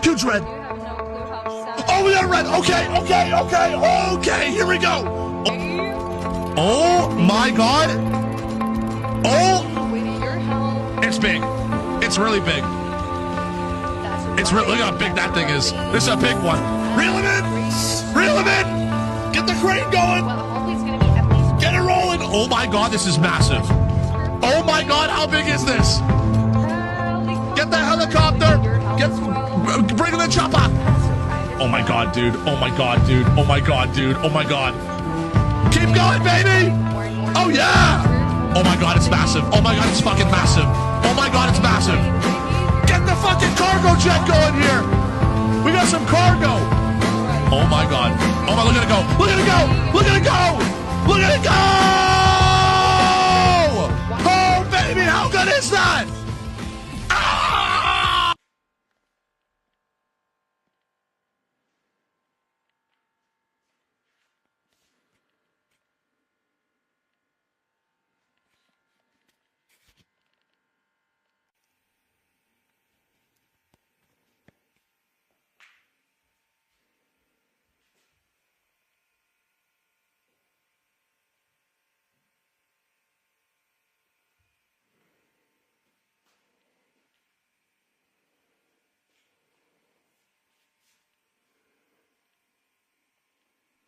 Huge red. Oh, we got a red. Okay, here we go. Oh my God. Oh, it's big. It's really big. Look how big that thing is. This is a big one. Reel him in. Get the crane going. Get it rolling. Oh my God, this is massive. Oh my God, how big is this? Get the helicopter. Bring the chopper. Oh my God, dude. Keep going, baby. Oh yeah. Oh my God, it's massive. Oh my God, it's fucking massive. Oh my God, it's massive. Get the fucking cargo jet going here. We got some cargo. Oh my God. Oh my, look at it go. Look at it go. Oh baby, how good is that? Ah!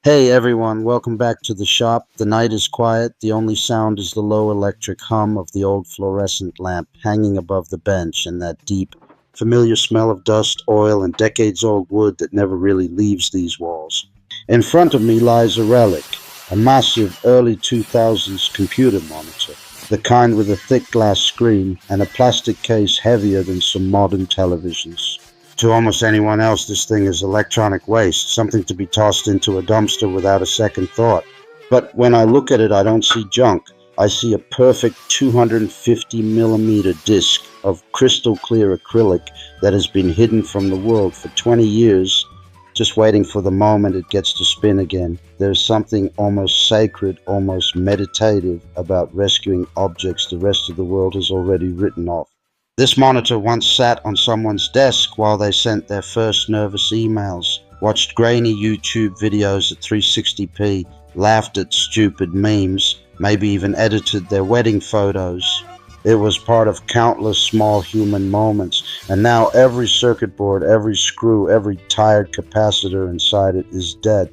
Hey everyone, welcome back to the shop. The night is quiet. The only sound is the low electric hum of the old fluorescent lamp hanging above the bench and that deep, familiar smell of dust, oil, and decades-old wood that never really leaves these walls. In front of me lies a relic, a massive early 2000s computer monitor, the kind with a thick glass screen and a plastic case heavier than some modern televisions. To almost anyone else, this thing is electronic waste, something to be tossed into a dumpster without a second thought. But when I look at it, I don't see junk. I see a perfect 250mm disc of crystal clear acrylic that has been hidden from the world for 20 years, just waiting for the moment it gets to spin again. There's something almost sacred, almost meditative about rescuing objects the rest of the world has already written off. This monitor once sat on someone's desk while they sent their first nervous emails, watched grainy YouTube videos at 360p, laughed at stupid memes, maybe even edited their wedding photos. It was part of countless small human moments, and now every circuit board, every screw, every tired capacitor inside it is dead,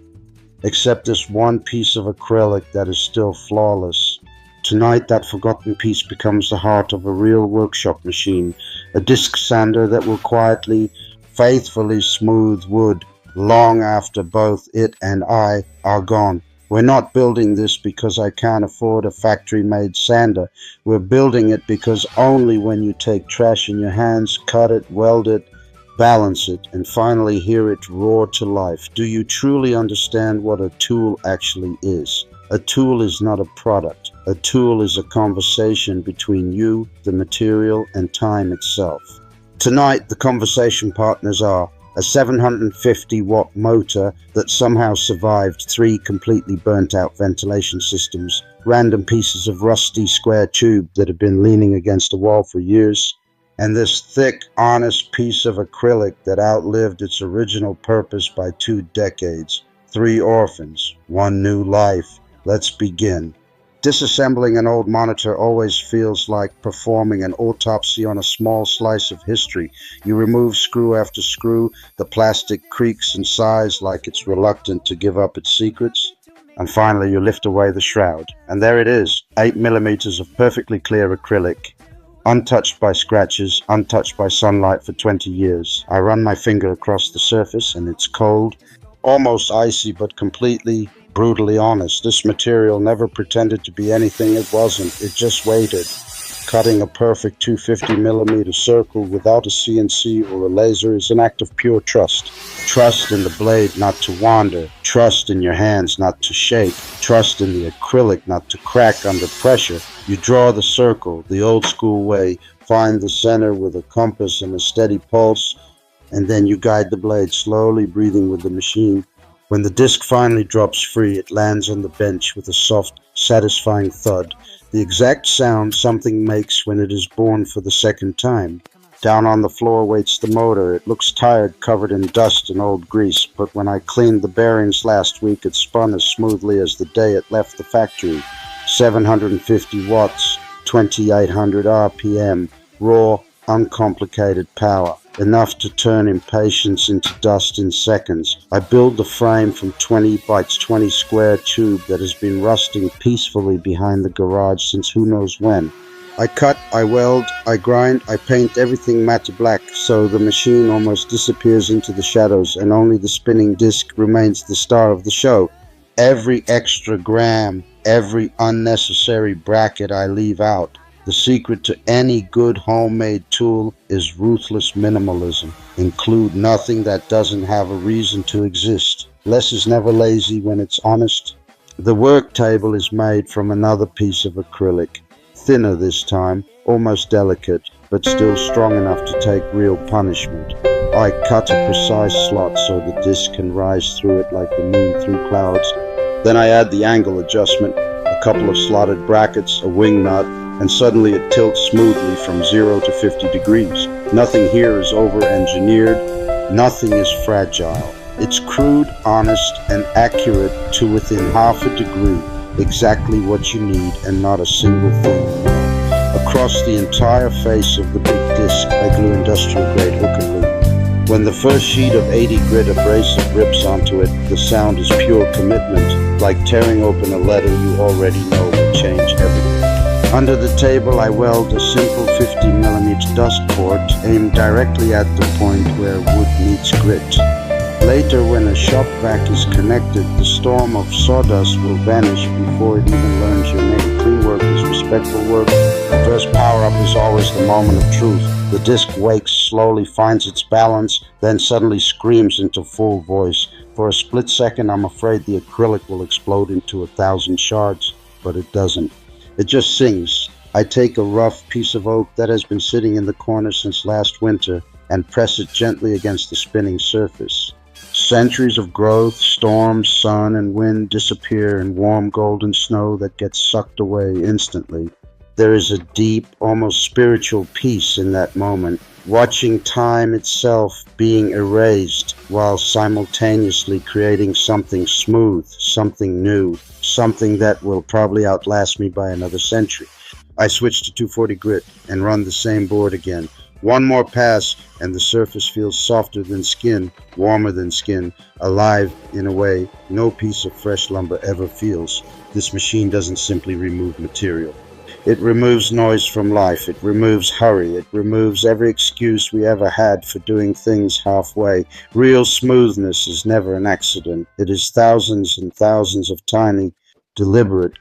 except this one piece of acrylic that is still flawless. Tonight, that forgotten piece becomes the heart of a real workshop machine, a disc sander that will quietly, faithfully smooth wood long after both it and I are gone. We're not building this because I can't afford a factory-made sander. We're building it because only when you take trash in your hands, cut it, weld it, balance it, and finally hear it roar to life, do you truly understand what a tool actually is. A tool is not a product. A tool is a conversation between you, the material, and time itself. Tonight, the conversation partners are a 750-watt motor that somehow survived 3 completely burnt-out ventilation systems, random pieces of rusty square tube that have been leaning against a wall for years, and this thick, honest piece of acrylic that outlived its original purpose by 2 decades. 3 orphans, 1 new life. Let's begin. Disassembling an old monitor always feels like performing an autopsy on a small slice of history. You remove screw after screw, the plastic creaks and sighs like it's reluctant to give up its secrets, and finally you lift away the shroud. And there it is, 8mm of perfectly clear acrylic, untouched by scratches, untouched by sunlight for 20 years. I run my finger across the surface and it's cold, almost icy, but completely brutally honest. This material never pretended to be anything it wasn't. It just waited, cutting a perfect 250mm circle without a CNC or a laser is an act of pure trust. Trust in the blade not to wander, trust in your hands not to shake, trust in the acrylic not to crack under pressure. You draw the circle the old school way, find the center with a compass and a steady pulse, and then you guide the blade slowly, breathing with the machine. When the disc finally drops free, it lands on the bench with a soft, satisfying thud, the exact sound something makes when it is born for the second time. Down on the floor waits the motor. It looks tired, covered in dust and old grease, but when I cleaned the bearings last week, it spun as smoothly as the day it left the factory. 750 watts, 2800 RPM, raw, uncomplicated power. Enough to turn impatience into dust in seconds. I build the frame from 20 by 20 square tube that has been rusting peacefully behind the garage since who knows when. I cut, I weld, I grind, I paint everything matte black so the machine almost disappears into the shadows and only the spinning disc remains the star of the show. Every extra gram, every unnecessary bracket I leave out. The secret to any good homemade tool is ruthless minimalism. Include nothing that doesn't have a reason to exist. Less is never lazy when it's honest. The work table is made from another piece of acrylic. Thinner this time, almost delicate, but still strong enough to take real punishment. I cut a precise slot so the disc can rise through it like the moon through clouds. Then I add the angle adjustment, a couple of slotted brackets, a wing nut, and suddenly it tilts smoothly from 0 to 50 degrees. Nothing here is over-engineered. Nothing is fragile. It's crude, honest, and accurate to within half a degree. Exactly what you need and not a single thing. Across the entire face of the big disc, I glue industrial-grade hook and loop. When the first sheet of 80 grit abrasive rips onto it, the sound is pure commitment, like tearing open a letter you already know will change everything. Under the table, I weld a simple 50mm dust port aimed directly at the point where wood meets grit. Later, when a shop vac is connected, the storm of sawdust will vanish before it even learns your name. Clean work is respectful work. The first power-up is always the moment of truth. The disc wakes, slowly finds its balance, then suddenly screams into full voice. For a split second, I'm afraid the acrylic will explode into 1,000 shards, but it doesn't. It just sings. I take a rough piece of oak that has been sitting in the corner since last winter and press it gently against the spinning surface. Centuries of growth, storms, sun, and wind disappear in warm golden snow that gets sucked away instantly. There is a deep, almost spiritual peace in that moment, watching time itself being erased while simultaneously creating something smooth, something new, something that will probably outlast me by another century. I switch to 240 grit and run the same board again. One more pass and the surface feels softer than skin, warmer than skin, alive in a way no piece of fresh lumber ever feels. This machine doesn't simply remove material. It removes noise from life. It removes hurry. It removes every excuse we ever had for doing things halfway. Real smoothness is never an accident. It is thousands and thousands of tiny, deliberate,